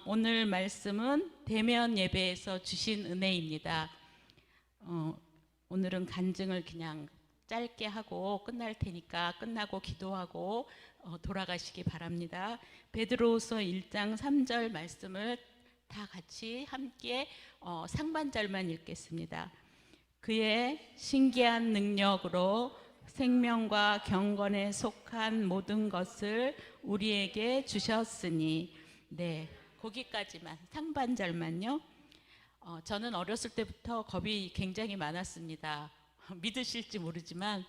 오늘 말씀은 대면 예배에서 주신 은혜입니다. 오늘은 간증을 그냥 짧게 하고 끝날 테니까 끝나고 기도하고 돌아가시기 바랍니다. 베드로후서 1장 3절 말씀을 다 같이 함께 상반절만 읽겠습니다. 그의 신기한 능력으로 생명과 경건에 속한 모든 것을 우리에게 주셨으니, 네, 거기까지만, 상반절만요. 저는 어렸을 때부터 겁이 굉장히 많았습니다. 믿으실지 모르지만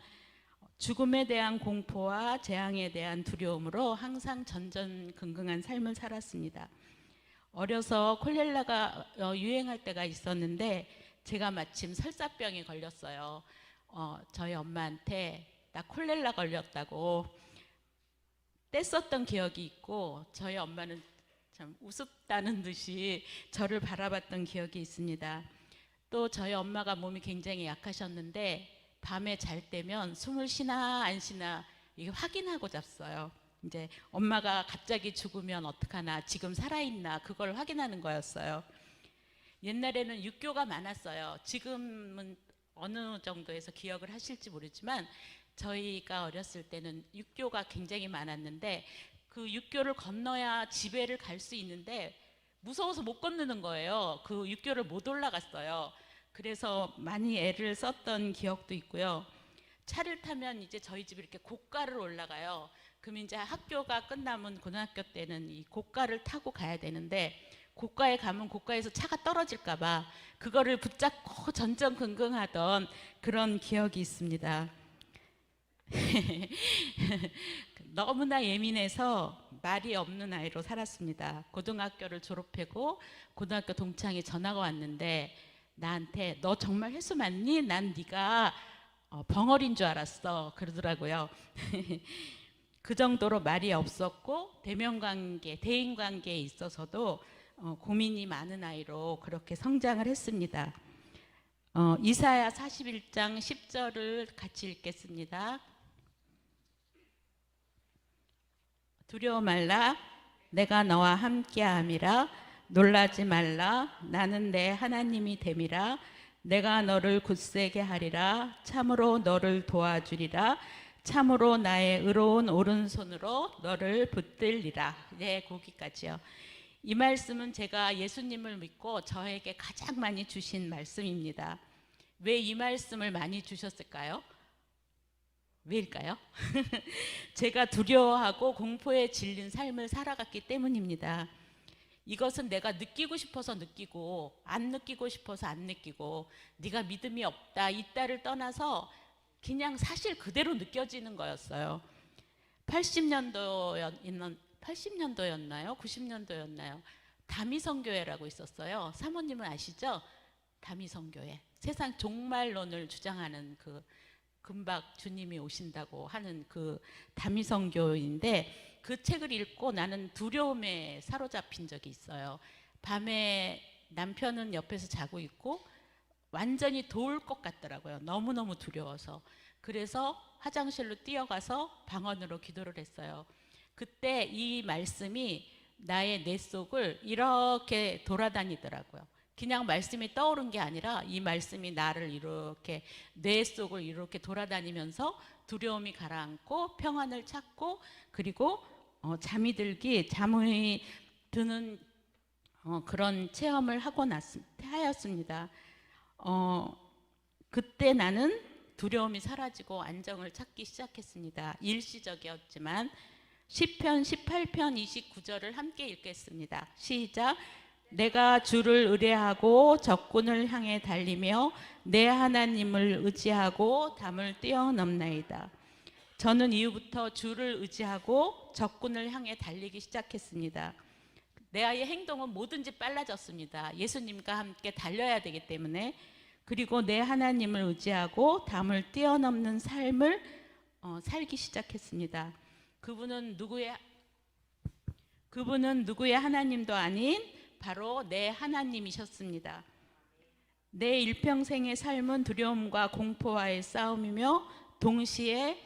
죽음에 대한 공포와 재앙에 대한 두려움으로 항상 전전긍긍한 삶을 살았습니다. 어려서 콜레라가 유행할 때가 있었는데 제가 마침 설사병에 걸렸어요. 저희 엄마한테 나 콜레라 걸렸다고 뗐었던 기억이 있고, 저희 엄마는 참 우습다는 듯이 저를 바라봤던 기억이 있습니다. 또 저희 엄마가 몸이 굉장히 약하셨는데 밤에 잘 때면 숨을 쉬나 안 쉬나 이게 확인하고 잤어요. 이제 엄마가 갑자기 죽으면 어떡하나, 지금 살아있나, 그걸 확인하는 거였어요. 옛날에는 육교가 많았어요. 지금은 어느 정도에서 기억을 하실지 모르지만 저희가 어렸을 때는 육교가 굉장히 많았는데 그 육교를 건너야 집에를 갈 수 있는데 무서워서 못 건너는 거예요. 그 육교를 못 올라갔어요. 그래서 많이 애를 썼던 기억도 있고요. 차를 타면 이제 저희 집이 이렇게 고가를 올라가요. 그럼 이제 학교가 끝나면 고등학교 때는 이 고가를 타고 가야 되는데 고가에 가면 고가에서 차가 떨어질까 봐 그거를 붙잡고 전전긍긍하던 그런 기억이 있습니다. 너무나 예민해서 말이 없는 아이로 살았습니다. 고등학교를 졸업하고 고등학교 동창이 전화가 왔는데 나한테 너 정말 혜수 맞니? 난 네가 벙어리인 줄 알았어 그러더라고요. 그 정도로 말이 없었고 대면관계, 대인관계에 있어서도 고민이 많은 아이로 그렇게 성장을 했습니다. 이사야 41장 10절을 같이 읽겠습니다. 두려워 말라, 내가 너와 함께함이라. 놀라지 말라, 나는 내 하나님이 됨이라. 내가 너를 굳세게 하리라. 참으로 너를 도와주리라. 참으로 나의 의로운 오른손으로 너를 붙들리라. 네, 거기까지요. 이 말씀은 제가 예수님을 믿고 저에게 가장 많이 주신 말씀입니다. 왜 이 말씀을 많이 주셨을까요? 왜일까요? 제가 두려워하고 공포에 질린 삶을 살아갔기 때문입니다. 이것은 내가 느끼고 싶어서 느끼고 안 느끼고 싶어서 안 느끼고 네가 믿음이 없다 있다를 떠나서 그냥 사실 그대로 느껴지는 거였어요. 80년도였나요? 90년도였나요? 다미성교회라고 있었어요. 사모님은 아시죠? 다미성교회. 세상 종말론을 주장하는 그 금박 주님이 오신다고 하는 그 다미성교인데 그 책을 읽고 나는 두려움에 사로잡힌 적이 있어요. 밤에 남편은 옆에서 자고 있고 완전히 도울 것 같더라고요. 너무너무 두려워서. 그래서 화장실로 뛰어가서 방언으로 기도를 했어요. 그때 이 말씀이 나의 뇌 속을 이렇게 돌아다니더라고요. 그냥 말씀이 떠오른 게 아니라 이 말씀이 나를 이렇게 뇌 속을 이렇게 돌아다니면서 두려움이 가라앉고 평안을 찾고 그리고 잠이 드는 그런 체험을 하였습니다. 그때 나는 두려움이 사라지고 안정을 찾기 시작했습니다. 일시적이었지만 시편 18편 29절을 함께 읽겠습니다. 시작. 내가 주를 의뢰하고 적군을 향해 달리며 내 하나님을 의지하고 담을 뛰어넘나이다. 저는 이후부터 주를 의지하고 적군을 향해 달리기 시작했습니다. 내 아이의 행동은 뭐든지 빨라졌습니다. 예수님과 함께 달려야 되기 때문에. 그리고 내 하나님을 의지하고 담을 뛰어넘는 삶을 살기 시작했습니다. 그분은 누구의 하나님도 아닌 바로 내 하나님이셨습니다. 내 일평생의 삶은 두려움과 공포와의 싸움이며 동시에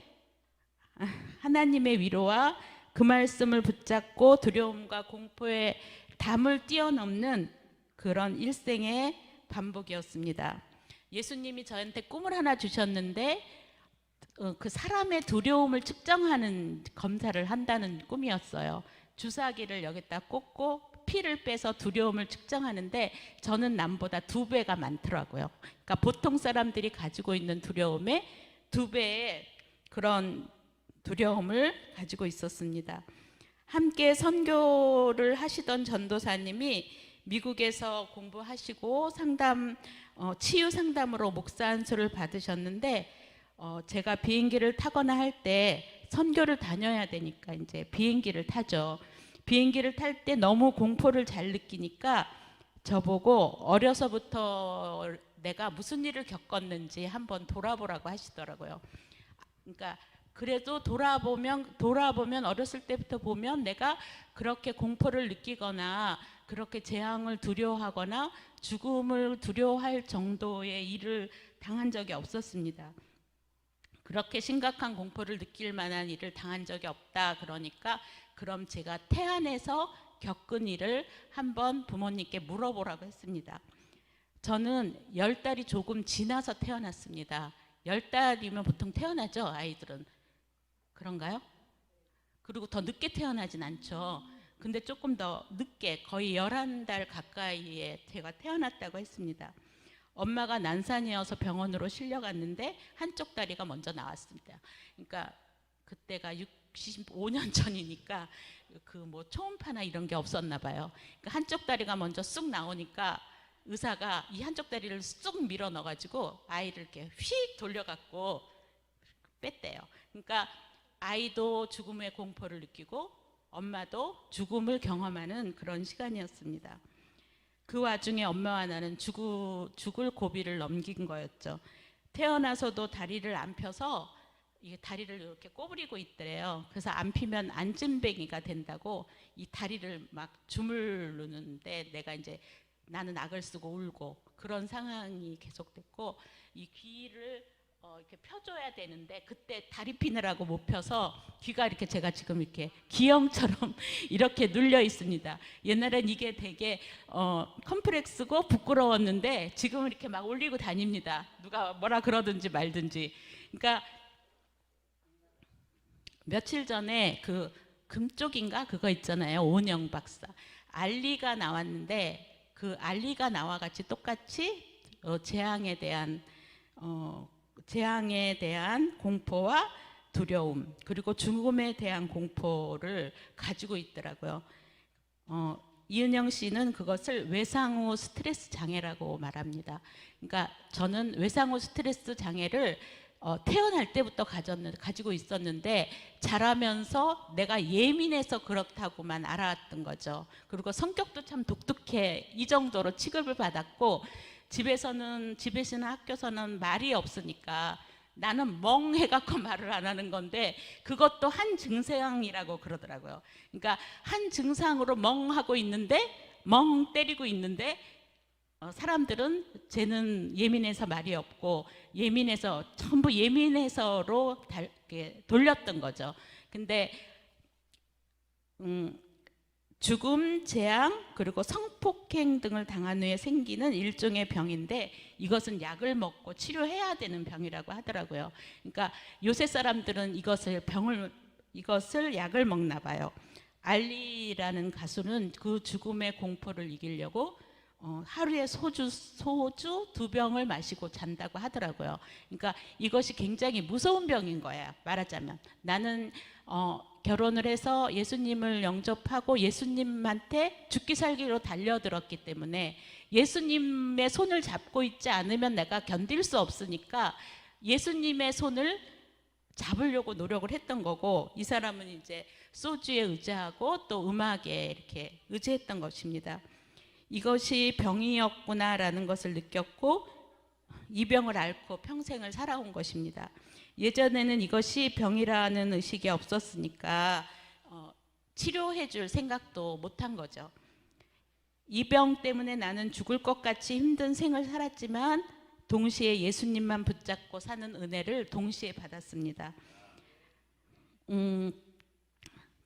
하나님의 위로와 그 말씀을 붙잡고 두려움과 공포에 담을 뛰어넘는 그런 일생의 반복이었습니다. 예수님이 저한테 꿈을 하나 주셨는데 그 사람의 두려움을 측정하는 검사를 한다는 꿈이었어요. 주사기를 여기다 꽂고 피를 빼서 두려움을 측정하는데 저는 남보다 2배가 많더라고요. 그러니까 보통 사람들이 가지고 있는 두려움의 2배의 그런 두려움을 가지고 있었습니다. 함께 선교를 하시던 전도사님이 미국에서 공부하시고 치유 상담으로 목사 안수를 받으셨는데 제가 비행기를 타거나 할 때 선교를 다녀야 되니까 이제 비행기를 타죠. 비행기를 탈 때 너무 공포를 잘 느끼니까 저보고 어려서부터 내가 무슨 일을 겪었는지 한번 돌아보라고 하시더라고요. 그러니까 그래도 돌아보면 어렸을 때부터 보면 내가 그렇게 공포를 느끼거나 그렇게 재앙을 두려워하거나 죽음을 두려워할 정도의 일을 당한 적이 없었습니다. 그렇게 심각한 공포를 느낄 만한 일을 당한 적이 없다. 그러니까 그럼 제가 태안에서 겪은 일을 한번 부모님께 물어보라고 했습니다. 저는 10달이 조금 지나서 태어났습니다. 10달이면 보통 태어나죠, 아이들은. 그런가요? 그리고 더 늦게 태어나진 않죠. 근데 조금 더 늦게 거의 11달 가까이에 제가 태어났다고 했습니다. 엄마가 난산이어서 병원으로 실려갔는데 한쪽 다리가 먼저 나왔습니다. 그러니까 그때가 65년 전이니까 그 뭐 초음파나 이런 게 없었나 봐요. 그러니까 한쪽 다리가 먼저 쑥 나오니까 의사가 이 한쪽 다리를 쑥 밀어 넣어가지고 아이를 이렇게 휙 돌려갖고 뺐대요. 그러니까 아이도 죽음의 공포를 느끼고 엄마도 죽음을 경험하는 그런 시간이었습니다. 그 와중에 엄마와 나는 죽을 고비를 넘긴 거였죠. 태어나서도 다리를 안 펴서 이게 다리를 이렇게 꼬부리고 있더래요. 그래서 안 피면 안진뱅이가 된다고 이 다리를 막 주물르는데 내가 이제 나는 악을 쓰고 울고 그런 상황이 계속됐고 이 귀를 이렇게 펴줘야 되는데 그때 다리 피느라고 못 펴서 귀가 이렇게 제가 지금 이렇게 기형처럼 이렇게 눌려 있습니다. 옛날엔 이게 되게 컴플렉스고 부끄러웠는데 지금은 이렇게 막 올리고 다닙니다. 누가 뭐라 그러든지 말든지. 그러니까 며칠 전에 그 금쪽인가 그거 있잖아요. 오은영 박사 알리가 나왔는데 그 알리가 나와 같이 똑같이 재앙에 대한 공포와 두려움 그리고 죽음에 대한 공포를 가지고 있더라고요. 이은영 씨는 그것을 외상후 스트레스 장애라고 말합니다. 그러니까 저는 외상후 스트레스 장애를 태어날 때부터 가지고 있었는데 자라면서 내가 예민해서 그렇다고만 알아왔던 거죠. 그리고 성격도 참 독특해 이 정도로 취급을 받았고 집에서는 학교에서는 말이 없으니까 나는 멍해갖고 말을 안 하는 건데 그것도 한 증상이라고 그러더라고요. 그러니까 한 증상으로 멍하고 있는데 멍 때리고 있는데 사람들은 쟤는 예민해서 말이 없고 전부 예민해서로 돌렸던 거죠. 근데 죽음, 재앙, 그리고 성폭행 등을 당한 후에 생기는 일종의 병인데 이것은 약을 먹고 치료해야 되는 병이라고 하더라고요. 그러니까 요새 사람들은 이것을 약을 먹나 봐요. 알리라는 가수는 그 죽음의 공포를 이기려고 하루에 소주 2병을 마시고 잔다고 하더라고요. 그러니까 이것이 굉장히 무서운 병인 거예요. 말하자면 나는 결혼을 해서 예수님을 영접하고 예수님한테 죽기 살기로 달려들었기 때문에 예수님의 손을 잡고 있지 않으면 내가 견딜 수 없으니까 예수님의 손을 잡으려고 노력을 했던 거고 이 사람은 이제 소주에 의지하고 또 음악에 이렇게 의지했던 것입니다. 이것이 병이었구나라는 것을 느꼈고 이 병을 앓고 평생을 살아온 것입니다. 예전에는 이것이 병이라는 의식이 없었으니까 치료해 줄 생각도 못한 거죠. 이 병 때문에 나는 죽을 것 같이 힘든 생을 살았지만 동시에 예수님만 붙잡고 사는 은혜를 동시에 받았습니다.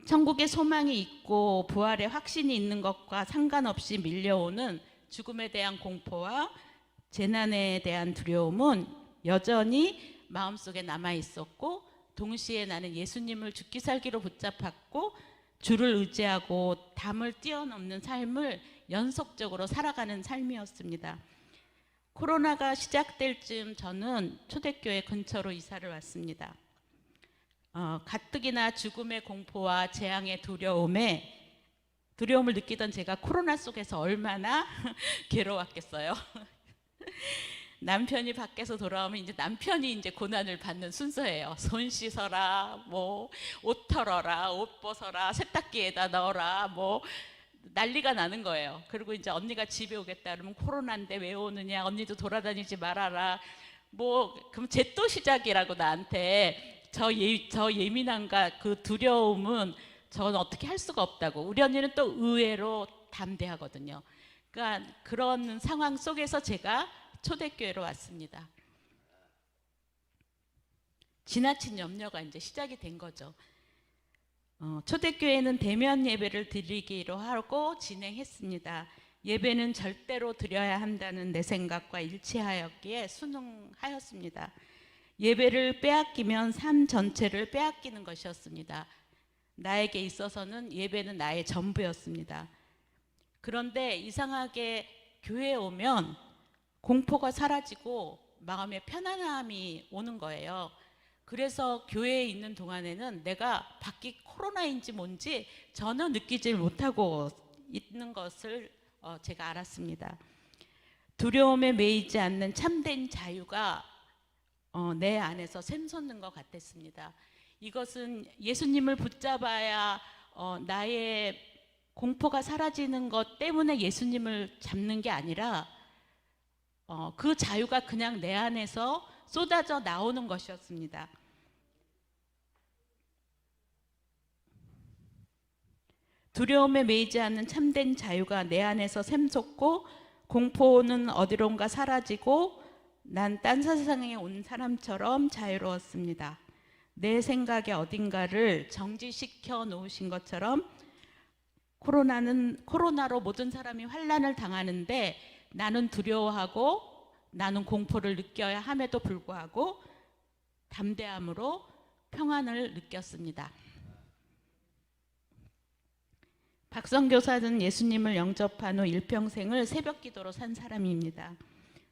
천국에 소망이 있고 부활의 확신이 있는 것과 상관없이 밀려오는 죽음에 대한 공포와 재난에 대한 두려움은 여전히 마음속에 남아 있었고, 동시에 나는 예수님을 죽기 살기로 붙잡았고 주를 의지하고 담을 뛰어넘는 삶을 연속적으로 살아가는 삶이었습니다. 코로나가 시작될 즈음 저는 초대교회 근처로 이사를 왔습니다. 가뜩이나 죽음의 공포와 재앙의 두려움을 느끼던 제가 코로나 속에서 얼마나 괴로웠겠어요. 남편이 밖에서 돌아오면 이제 남편이 이제 고난을 받는 순서예요. 손 씻어라, 뭐 옷 털어라, 옷 벗어라, 세탁기에다 넣어라, 뭐 난리가 나는 거예요. 그리고 이제 언니가 집에 오겠다 그러면 코로나인데 왜 오느냐, 언니도 돌아다니지 말아라. 뭐 그럼 쟤 또 시작이라고 나한테 저 예민함과 그 두려움은 저는 어떻게 할 수가 없다고. 우리 언니는 또 의외로 담대하거든요. 그러니까 그런 상황 속에서 제가 초대교회로 왔습니다. 지나친 염려가 이제 시작이 된 거죠. 초대교회는 대면 예배를 드리기로 하고 진행했습니다. 예배는 절대로 드려야 한다는 내 생각과 일치하였기에 순응하였습니다. 예배를 빼앗기면 삶 전체를 빼앗기는 것이었습니다. 나에게 있어서는 예배는 나의 전부였습니다. 그런데 이상하게 교회에 오면 공포가 사라지고 마음의 편안함이 오는 거예요. 그래서 교회에 있는 동안에는 내가 밖이 코로나인지 뭔지 전혀 느끼지 못하고 있는 것을 제가 알았습니다. 두려움에 매이지 않는 참된 자유가 내 안에서 샘솟는 것 같았습니다. 이것은 예수님을 붙잡아야 나의 공포가 사라지는 것 때문에 예수님을 잡는 게 아니라 그 자유가 그냥 내 안에서 쏟아져 나오는 것이었습니다. 두려움에 매이지 않는 참된 자유가 내 안에서 샘솟고 공포는 어디론가 사라지고 난 딴 세상에 온 사람처럼 자유로웠습니다. 내 생각의 어딘가를 정지시켜 놓으신 것처럼 코로나로 모든 사람이 환난을 당하는데 나는 두려워하고 나는 공포를 느껴야 함에도 불구하고 담대함으로 평안을 느꼈습니다. 박성교사는 예수님을 영접한 후 일평생을 새벽 기도로 산 사람입니다.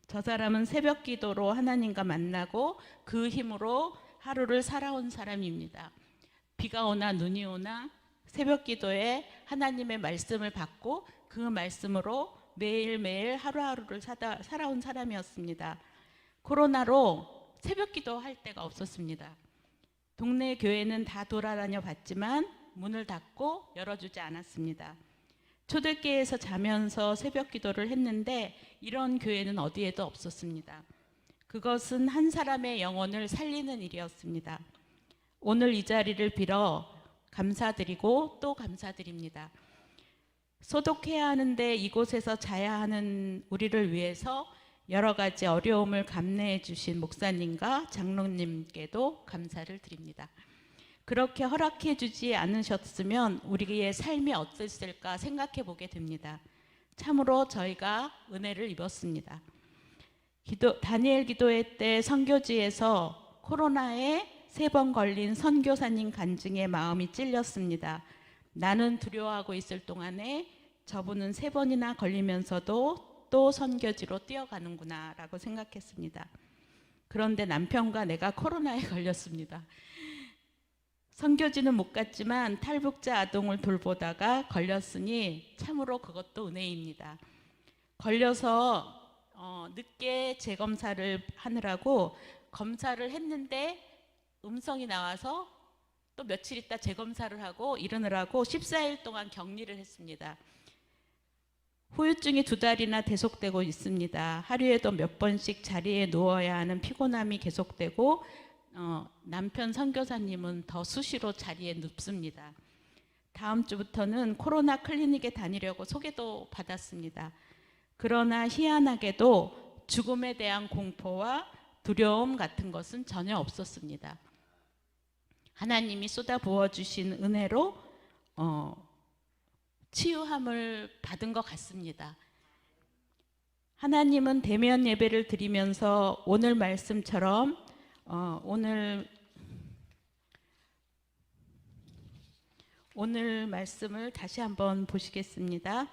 저 사람은 새벽 기도로 하나님과 만나고 그 힘으로 하루를 살아온 사람입니다. 비가 오나 눈이 오나 새벽 기도에 하나님의 말씀을 받고 그 말씀으로 매일매일 하루하루를 살아온 사람이었습니다. 코로나로 새벽 기도할 데가 없었습니다. 동네 교회는 다 돌아다녀 봤지만 문을 닫고 열어주지 않았습니다. 초대교회에서 자면서 새벽 기도를 했는데 이런 교회는 어디에도 없었습니다. 그것은 한 사람의 영혼을 살리는 일이었습니다. 오늘 이 자리를 빌어 감사드리고 또 감사드립니다. 소독해야 하는데 이곳에서 자야 하는 우리를 위해서 여러 가지 어려움을 감내해 주신 목사님과 장로님께도 감사를 드립니다. 그렇게 허락해 주지 않으셨으면 우리의 삶이 어땠을까 생각해 보게 됩니다. 참으로 저희가 은혜를 입었습니다. 다니엘 기도회 때 선교지에서 코로나에 3번 걸린 선교사님 간증에 마음이 찔렸습니다. 나는 두려워하고 있을 동안에 저분은 3번이나 걸리면서도 또 선교지로 뛰어가는구나 라고 생각했습니다. 그런데 남편과 내가 코로나에 걸렸습니다. 선교지는 못 갔지만 탈북자 아동을 돌보다가 걸렸으니 참으로 그것도 은혜입니다. 걸려서 늦게 재검사를 하느라고 검사를 했는데 음성이 나와서 또 며칠 있다 재검사를 하고 이러느라고 14일 동안 격리를 했습니다. 후유증이 2달이나 계속되고 있습니다. 하루에도 몇 번씩 자리에 누워야 하는 피곤함이 계속되고 남편 선교사님은 더 수시로 자리에 눕습니다. 다음 주부터는 코로나 클리닉에 다니려고 소개도 받았습니다. 그러나 희한하게도 죽음에 대한 공포와 두려움 같은 것은 전혀 없었습니다. 하나님이 쏟아 부어주신 은혜로 치유함을 받은 것 같습니다. 하나님은 대면 예배를 드리면서 오늘 말씀처럼 오늘 말씀을 다시 한번 보시겠습니다.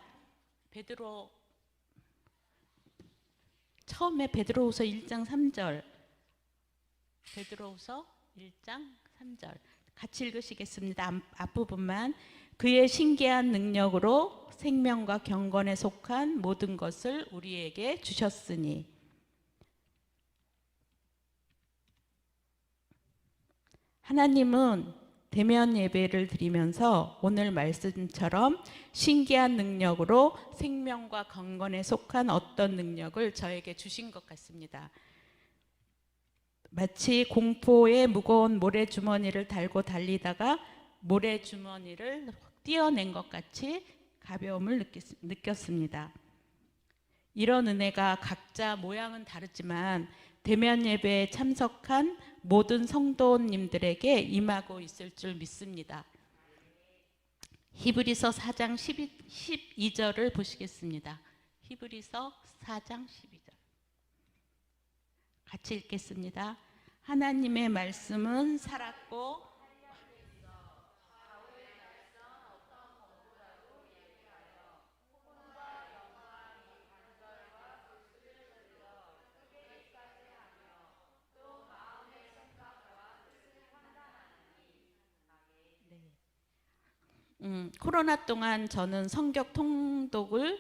처음에 베드로후서 1장 3절, 베드로후서 1장 3절 같이 읽으시겠습니다. 앞부분만. 그의 신기한 능력으로 생명과 경건에 속한 모든 것을 우리에게 주셨으니. 하나님은 대면 예배를 드리면서 오늘 말씀처럼 신기한 능력으로 생명과 경건에 속한 어떤 능력을 저에게 주신 것 같습니다. 마치 공포의 무거운 모래주머니를 달고 달리다가 모래주머니를 띄어낸 것 같이 가벼움을 느꼈습니다. 이런 은혜가 각자 모양은 다르지만 대면 예배에 참석한 모든 성도님들에게 임하고 있을 줄 믿습니다. 히브리서 4장 12절을 보시겠습니다. 히브리서 4장 12절 같이 읽겠습니다. 하나님의 말씀은 살았고 코로나 동안 저는 성경 통독을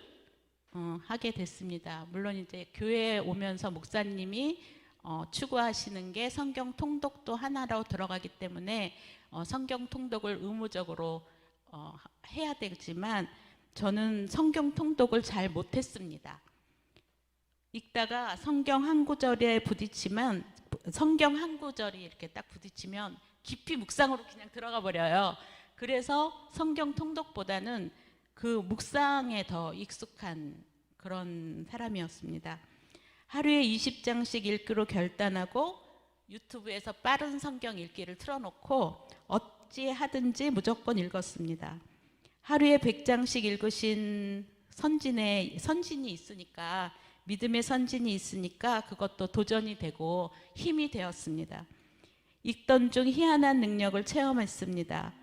하게 됐습니다. 물론 이제 교회에 오면서 목사님이 추구하시는 게 성경 통독도 하나로 들어가기 때문에 성경 통독을 의무적으로 해야 되지만 저는 성경 통독을 잘 못했습니다. 읽다가 성경 한 구절에 부딪히면 성경 한 구절이 이렇게 딱 부딪히면 깊이 묵상으로 그냥 들어가 버려요. 그래서 성경 통독보다는 그 묵상에 더 익숙한 그런 사람이었습니다. 하루에 20장씩 읽기로 결단하고 유튜브에서 빠른 성경 읽기를 틀어놓고 어찌 하든지 무조건 읽었습니다. 하루에 100장씩 읽으신 선진이 있으니까, 믿음의 선진이 있으니까 그것도 도전이 되고 힘이 되었습니다. 읽던 중 희한한 능력을 체험했습니다.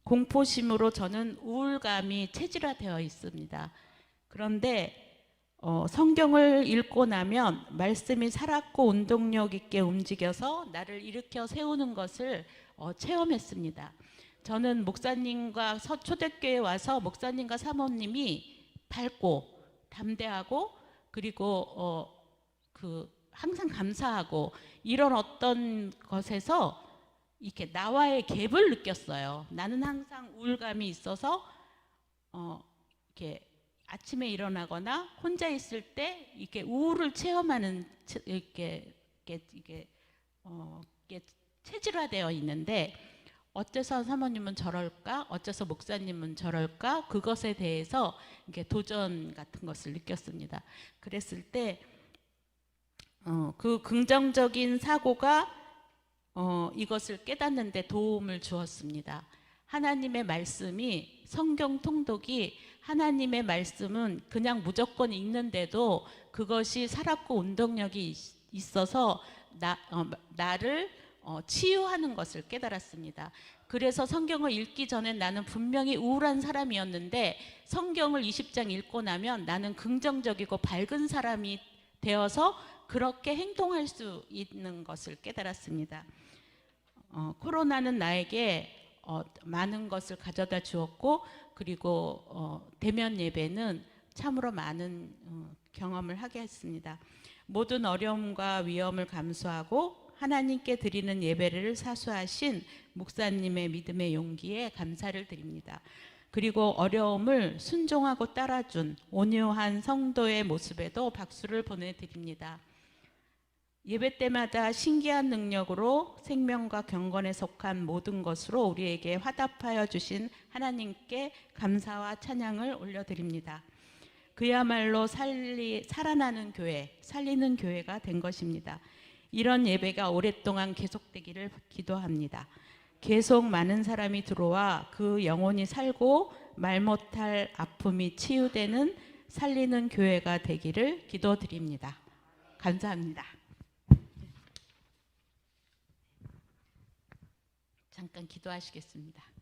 공포심으로 저는 우울감이 체질화되어 있습니다. 그런데 성경을 읽고 나면 말씀이 살았고 운동력 있게 움직여서 나를 일으켜 세우는 것을 체험했습니다. 저는 목사님과 초대교회에 와서 목사님과 사모님이 밝고 담대하고 그리고 항상 감사하고 이런 어떤 것에서 이렇게 나와의 갭을 느꼈어요. 나는 항상 우울감이 있어서 이렇게 아침에 일어나거나 혼자 있을 때 이렇게 우울을 체험하는 이게 체질화되어 있는데 어째서 사모님은 저럴까? 어째서 목사님은 저럴까? 그것에 대해서 이렇게 도전 같은 것을 느꼈습니다. 그랬을 때 그 긍정적인 사고가 이것을 깨닫는데 도움을 주었습니다. 하나님의 말씀이 성경 통독이 하나님의 말씀은 그냥 무조건 읽는데도 그것이 살았고 운동력이 있어서 나를 치유하는 것을 깨달았습니다. 그래서 성경을 읽기 전에 나는 분명히 우울한 사람이었는데 성경을 20장 읽고 나면 나는 긍정적이고 밝은 사람이 되어서 그렇게 행동할 수 있는 것을 깨달았습니다. 코로나는 나에게 많은 것을 가져다 주었고 그리고 대면 예배는 참으로 많은 경험을 하게 했습니다. 모든 어려움과 위험을 감수하고 하나님께 드리는 예배를 사수하신 목사님의 믿음의 용기에 감사를 드립니다. 그리고 어려움을 순종하고 따라준 온유한 성도의 모습에도 박수를 보내드립니다. 예배 때마다 신기한 능력으로 생명과 경건에 속한 모든 것으로 우리에게 화답하여 주신 하나님께 감사와 찬양을 올려드립니다. 그야말로 살아나는 교회, 살리는 교회가 된 것입니다. 이런 예배가 오랫동안 계속되기를 기도합니다. 계속 많은 사람이 들어와 그 영혼이 살고 말 못할 아픔이 치유되는 살리는 교회가 되기를 기도드립니다. 감사합니다. 잠깐 기도하시겠습니다.